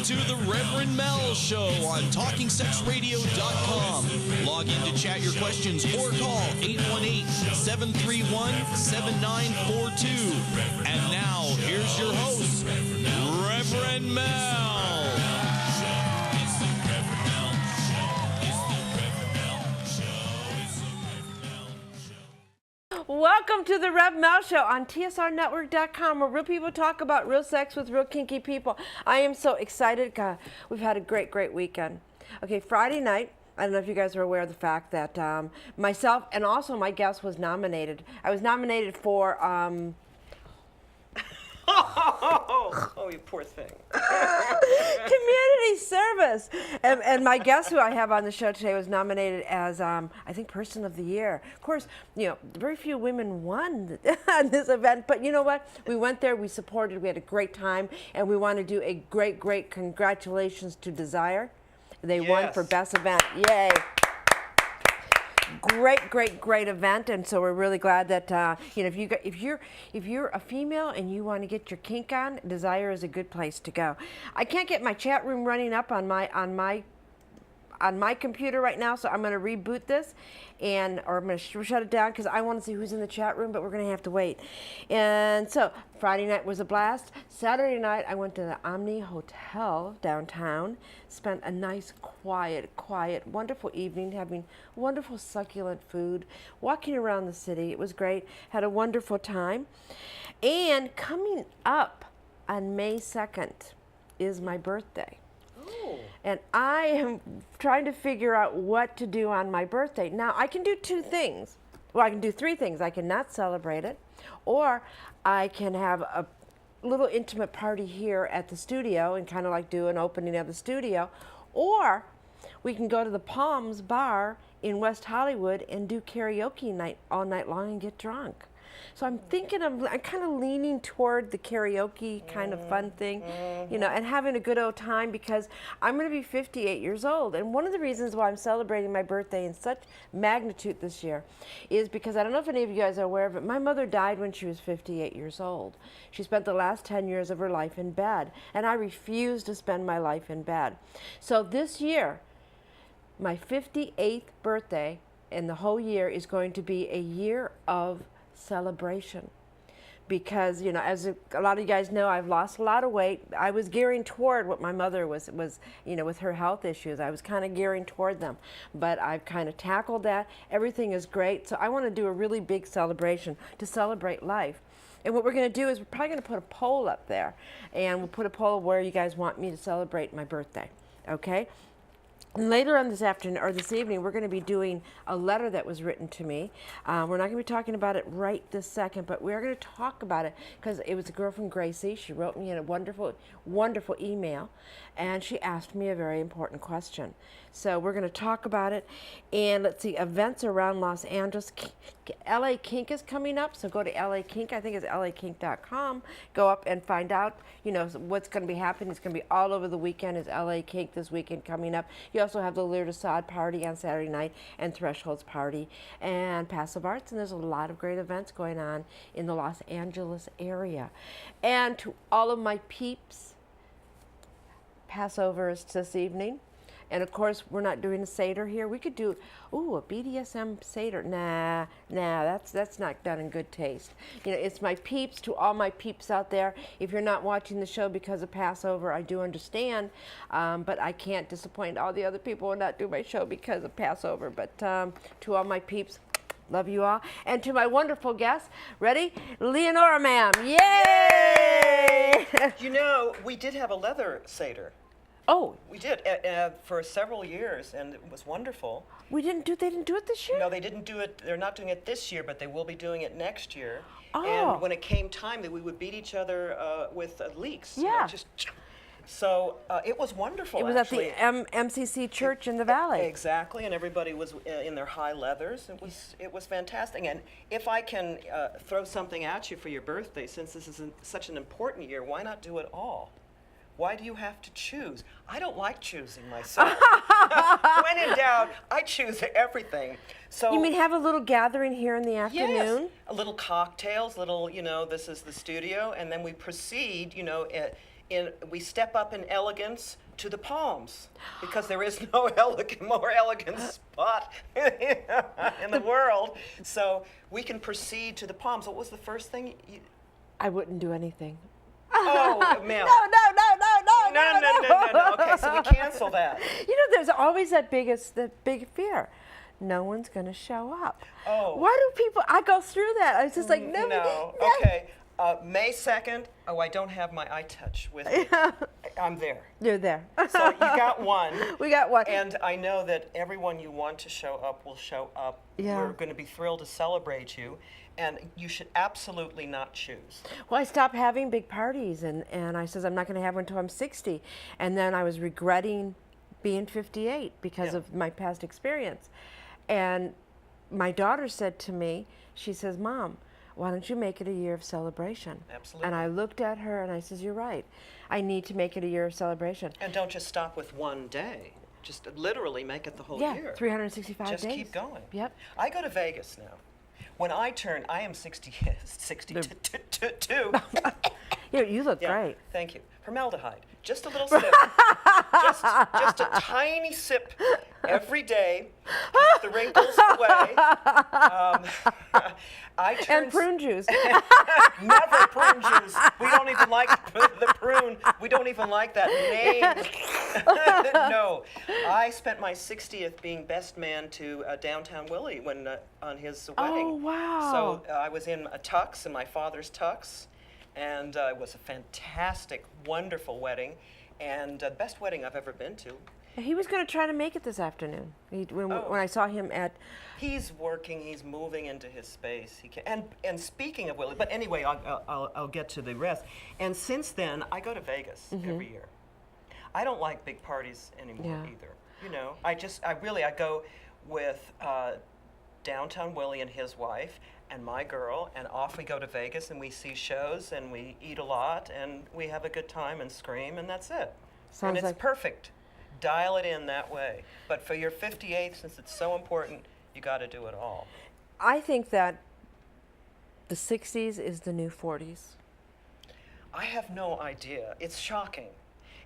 to the Rev Mel Show on TalkingSexRadio.com. Log in to chat your questions or call 818-731-7942. And now, here's your host, Reverend Mel. Welcome to the Rev Mel Show on TSRnetwork.com, where real people talk about real sex with real kinky people. I am so excited. God, we've had a great weekend. Okay, Friday night, I don't know if you guys are aware of the fact that myself and also my guest was nominated. I was nominated for... Oh, you poor thing. community service. And my guest who I have on the show today was nominated as, I think, Person of the Year. Of course, you know, very few women won on this event, but you know what? We went there, we supported, we had a great time, and we want to do a great congratulations to Desire. They won for Best Event. Yay. Great event, and so we're really glad that you know, if you're a female and you want to get your kink on, Desire is a good place to go. I can't get my chat room running up on my computer right now, so I'm going to reboot this, or I'm going to shut it down because I want to see who's in the chat room, but we're going to have to wait. And so Friday night was a blast. Saturday night I went to the Omni Hotel downtown, spent a nice, quiet, wonderful evening, having wonderful, succulent food, walking around the city. It was great. Had a wonderful time. And coming up on May 2nd is my birthday. And I am trying to figure out what to do on my birthday. Now, I can do two things. Well, I can do three things. I can not celebrate it, or I can have a little intimate party here at the studio and kind of like do an opening of the studio, or we can go to the Palms Bar in West Hollywood and do karaoke night all night long and get drunk. So I'm thinking I'm kind of leaning toward the karaoke kind of fun thing, you know, and having a good old time, because I'm going to be 58 years old. And one of the reasons why I'm celebrating my birthday in such magnitude this year is because, I don't know if any of you guys are aware of it, my mother died when she was 58 years old. She spent the last 10 years of her life in bed, and I refuse to spend my life in bed. So this year, my 58th birthday, and the whole year is going to be a year of celebration, because, you know, as a lot of you guys know, I've lost a lot of weight. I was gearing toward what my mother was, you know, with her health issues. I was kind of gearing toward them, but I've kind of tackled that. Everything is great, so I want to do a really big celebration to celebrate life. And what we're going to do is we're probably going to put a poll up there, and we'll put a poll where you guys want me to celebrate my birthday, okay? And later on this afternoon, or this evening, we're going to be doing a letter that was written to me. We're not going to be talking about it right this second, but we're going to talk about it because it was a girl from Gracie. She wrote me in a wonderful email, and she asked me a very important question. So we're going to talk about it. And let's see, events around Los Angeles. LA Kink is coming up, so go to LA Kink. I think it's LAKink.com. Go up and find out, you know, what's going to be happening. It's going to be all over the weekend. Is LA Kink this weekend coming up. You also have the Lear to Sod party on Saturday night, and Thresholds party, and Passive Arts, and there's a lot of great events going on in the Los Angeles area. And to all of my peeps, Passover is this evening. And of course, we're not doing a Seder here. We could do, a BDSM Seder. Nah, that's not done in good taste. You know, it's my peeps, to all my peeps out there. If you're not watching the show because of Passover, I do understand, but I can't disappoint all the other people and not do my show because of Passover. But to all my peeps, love you all. And to my wonderful guest, ready? Lenora Ma'ma, yay! You know, we did have a leather Seder. Oh, we did for several years, and it was wonderful. They didn't do it this year? No, they didn't do it. They're not doing it this year, but they will be doing it next year. Oh. And when it came time that we would beat each other with leaks. Yeah. You know, so it was wonderful. It was actually. at the MCC Church in the Valley. Exactly, and everybody was in their high leathers. It was fantastic. And if I can throw something at you for your birthday, since this is such an important year, why not do it all? Why do you have to choose? I don't like choosing myself. When in doubt, I choose everything. So you mean have a little gathering here in the afternoon? Yes, a little cocktails, little, you know, this is the studio, and then we proceed, you know, we step up in elegance to the palms, because there is no more elegant spot in the world. So we can proceed to the palms. What was the first thing? I wouldn't do anything. Oh, Mel. No. Okay, so we cancel that. You know, there's always that big fear. No one's going to show up. Oh. Why do people? I go through that. I was just like, no. Okay. May 2nd. Oh, I don't have my iTouch with me. I'm there. You're there. So you got one. We got one. And I know that everyone you want to show up will show up. Yeah. We're going to be thrilled to celebrate you. And you should absolutely not choose. Well, I stopped having big parties, and I says I'm not going to have one until I'm 60. And then I was regretting being 58 because of my past experience. And my daughter said to me, she says, Mom, why don't you make it a year of celebration? Absolutely. And I looked at her and I says, you're right. I need to make it a year of celebration. And don't just stop with one day. Just literally make it the whole year. 365 days. Just keep going. Yep. I go to Vegas now. When I turn, I am 62. You look Yeah, great. thank you. Formaldehyde. Just a little sip. just a tiny sip every day. Keep the wrinkles away. And prune juice. Never prune juice. We don't even like the prune. We don't even like that name. No. I spent my 60th being best man to Downtown Willie when on his wedding. Oh, wow. So I was in a tux, in my father's tux. And it was a fantastic, wonderful wedding, and the best wedding I've ever been to. He was going to try to make it this afternoon. When I saw him at... He's working. He's moving into his space. He can. And speaking of Willie, but anyway, I'll get to the rest. And since then, I go to Vegas every year. I don't like big parties anymore either. You know, I go with Downtown Willie and his wife and my girl, and off we go to Vegas, and we see shows, and we eat a lot, and we have a good time and scream, and that's it. And it's perfect. Dial it in that way. But for your 58th, since it's so important, you got to do it all. I think that the 60s is the new 40s. I have no idea. It's shocking.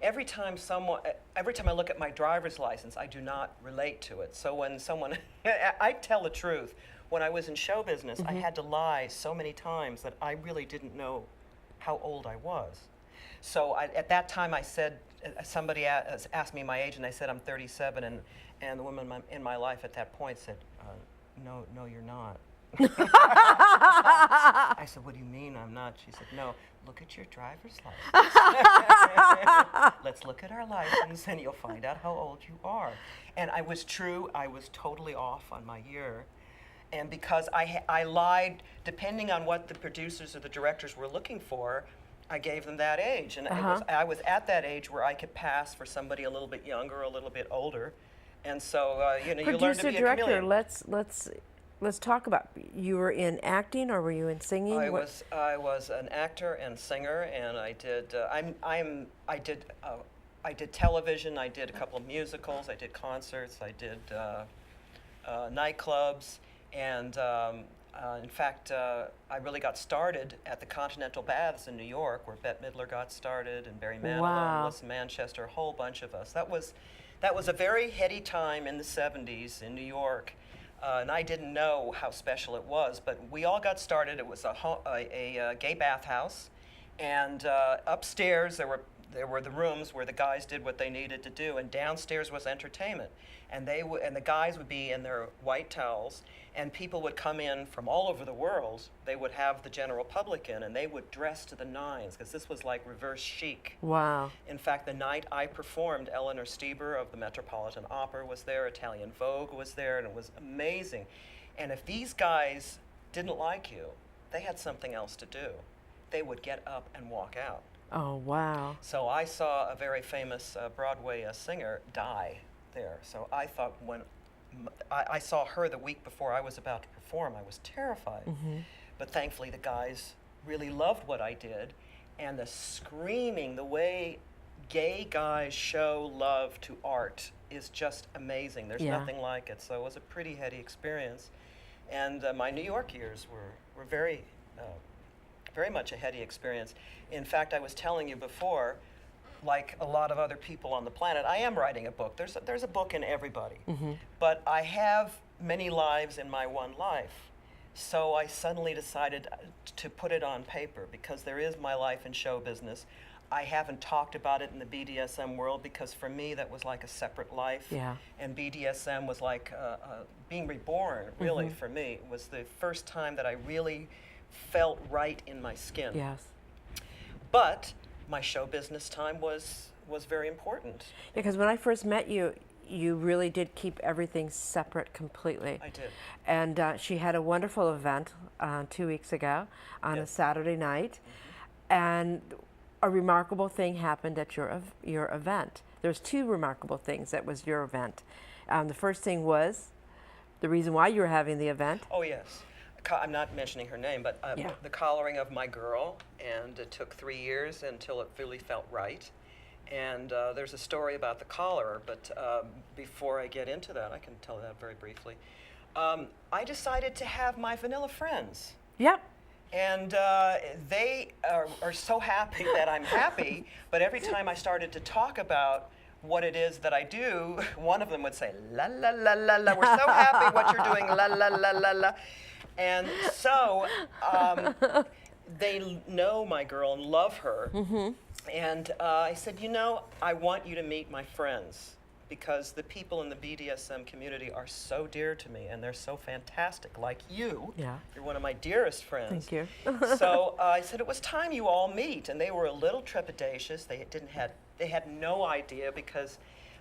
Every time I look at my driver's license, I do not relate to it. So when someone, I tell the truth. When I was in show business, I had to lie so many times that I really didn't know how old I was. So at that time, I said, somebody asked me my age, and I said I'm 37, and the woman in my life at that point said, no, you're not. I said, what do you mean I'm not? She said, no, look at your driver's license. Let's look at our license, and you'll find out how old you are. And I was totally off on my year. And because I lied, depending on what the producers or the directors were looking for, I gave them that age. And I was at that age where I could pass for somebody a little bit younger, a little bit older. And so, you learn to be a Producer-director, chameleon. let's talk about, you were in acting or were you in singing? I was an actor and singer, and I did television, I did a couple of musicals, I did concerts, I did nightclubs. And in fact, I really got started at the Continental Baths in New York, where Bette Midler got started, and Barry Manilow, and Melissa Manchester, a whole bunch of us. That was a very heady time in the 70s in New York, and I didn't know how special it was. But we all got started. It was a gay bathhouse, and upstairs there were the rooms where the guys did what they needed to do, and downstairs was entertainment. And the guys would be in their white towels, and people would come in from all over the world. They would have the general public in, and they would dress to the nines, because this was like reverse chic. Wow. In fact, the night I performed, Eleanor Steber of the Metropolitan Opera was there, Italian Vogue was there, and it was amazing. And if these guys didn't like you, they had something else to do. They would get up and walk out. Oh, wow. So I saw a very famous Broadway singer die there. So I thought when I saw her the week before I was about to perform, I was terrified. But thankfully the guys really loved what I did, and the screaming, the way gay guys show love to art is just amazing. There's nothing like it. So it was a pretty heady experience. And my New York years were very much a heady experience. In fact, I was telling you before, like a lot of other people on the planet, I am writing a book. There's a book in everybody. But I have many lives in my one life. So I suddenly decided to put it on paper because there is my life in show business. I haven't talked about it in the BDSM world because for me that was like a separate life. Yeah. And BDSM was like being reborn, really, for me. It was the first time that I really felt right in my skin. Yes. But my show business time was very important. Because when I first met you, you really did keep everything separate completely. I did. And she had a wonderful event 2 weeks ago on a Saturday night, and a remarkable thing happened at your event. There's two remarkable things that was your event. The first thing was the reason why you were having the event. Oh, yes. I'm not mentioning her name, but the collaring of my girl, and it took 3 years until it really felt right. And there's a story about the collar, but before I get into that, I can tell that very briefly. I decided to have my vanilla friends. Yep. And they are so happy that I'm happy, but every time I started to talk about what it is that I do, one of them would say, la, la, la, la, la, we're so happy what you're doing, la, la, la, la, la. And so they know my girl and love her. And I said, you know, I want you to meet my friends because the people in the BDSM community are so dear to me and they're so fantastic, like you. Yeah. You're one of my dearest friends. Thank you. So I said, it was time you all meet. And they were a little trepidatious. They had no idea because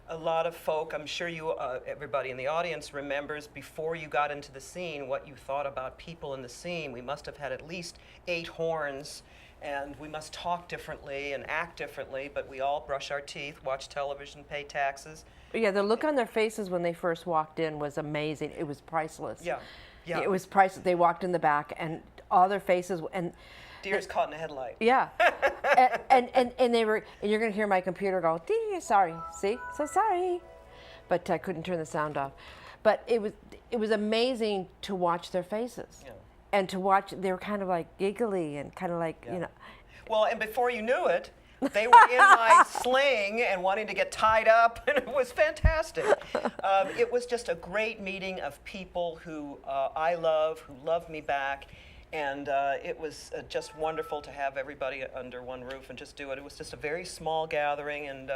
a lot of folk, I'm sure you, everybody in the audience remembers before you got into the scene what you thought about people in the scene. We must have had at least 8 horns, and we must talk differently and act differently, but we all brush our teeth, watch television, pay taxes. Yeah, the look on their faces when they first walked in was amazing. It was priceless. Yeah, yeah. It was priceless. They walked in the back, and all their faces, and deer's caught in a headlight. yeah, and they were, and you're gonna hear my computer go, dee, sorry, see, so sorry, but I couldn't turn the sound off. But it was amazing to watch their faces, and to watch, they were kind of like giggly and kind of like, you know. Well, and before you knew it, they were in my sling and wanting to get tied up, and it was fantastic. It was just a great meeting of people who I love, who love me back. And it was just wonderful to have everybody under one roof and just do it. It was just a very small gathering and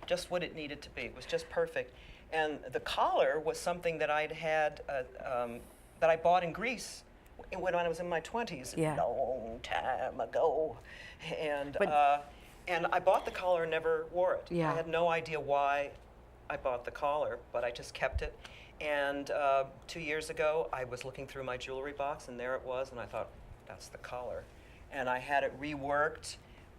just what it needed to be. It was just perfect. And the collar was something that I'd had, that I bought in Greece when I was in my 20s, a long time ago. And I bought the collar and never wore it. Yeah. I had no idea why I bought the collar, but I just kept it. And 2 years ago, I was looking through my jewelry box, and there it was, and I thought, that's the collar. And I had it reworked.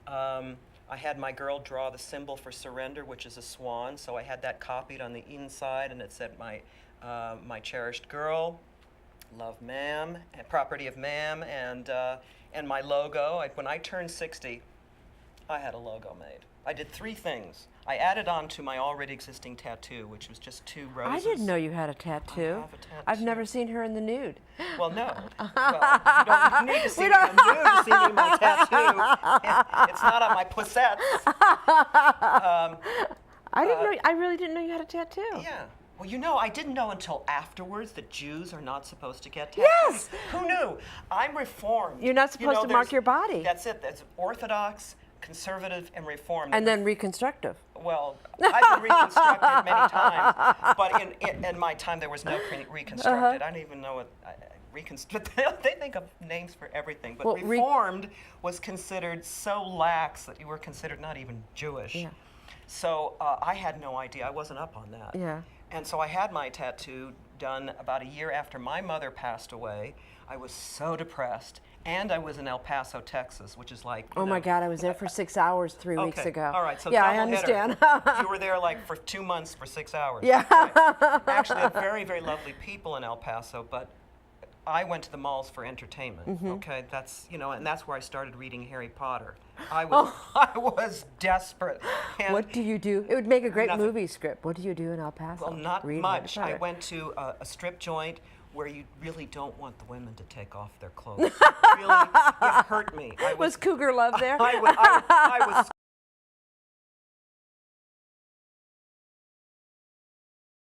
I had my girl draw the symbol for surrender, which is a swan, so I had that copied on the inside, and it said, my cherished girl, love ma'am, and property of ma'am, and my logo. When I turned 60, I had a logo made. I did 3 things. I added on to my already existing tattoo, which was just 2 roses. I didn't know you had a tattoo. I have a tattoo. I've never seen her in the nude. Well, no. Well, you don't need to see me in the nude to see me in my tattoo. It's not on my poussettes. I didn't know. I really didn't know you had a tattoo. Yeah. Well, you know, I didn't know until afterwards that Jews are not supposed to get tattoos. Yes! Who knew? I'm Reformed. You're not supposed to mark your body. That's it. That's Orthodox, Conservative, and Reformed. And then Reconstructive. Well, I've been reconstructed many times, but in my time there was no reconstructed. I don't even know what reconstructed. They think of names for everything, but Well, Reformed was considered so lax that you were considered not even Jewish. Yeah. So I had no idea. I wasn't up on that. Yeah. And so I had my tattoo done about a year after my mother passed away. I was so depressed. And I was in El Paso, Texas, which is like... Oh my God, I was there for 6 hours 3 weeks ago. All right, so yeah, I double hitter. understand. You were there like for 2 months for 6 hours. Yeah. Right. Actually, they're very, very lovely people in El Paso, but I went to the malls for entertainment. Okay, that's, you know, and that's where I started reading Harry Potter. I was desperate. And What do you do? It would make a great Nothing. movie script. What do you do in El Paso? well, not Read much. Harry I Potter. went to a strip joint where you really don't want the women to take off their clothes. Really, it hurt me. Was Cougar Love there? I was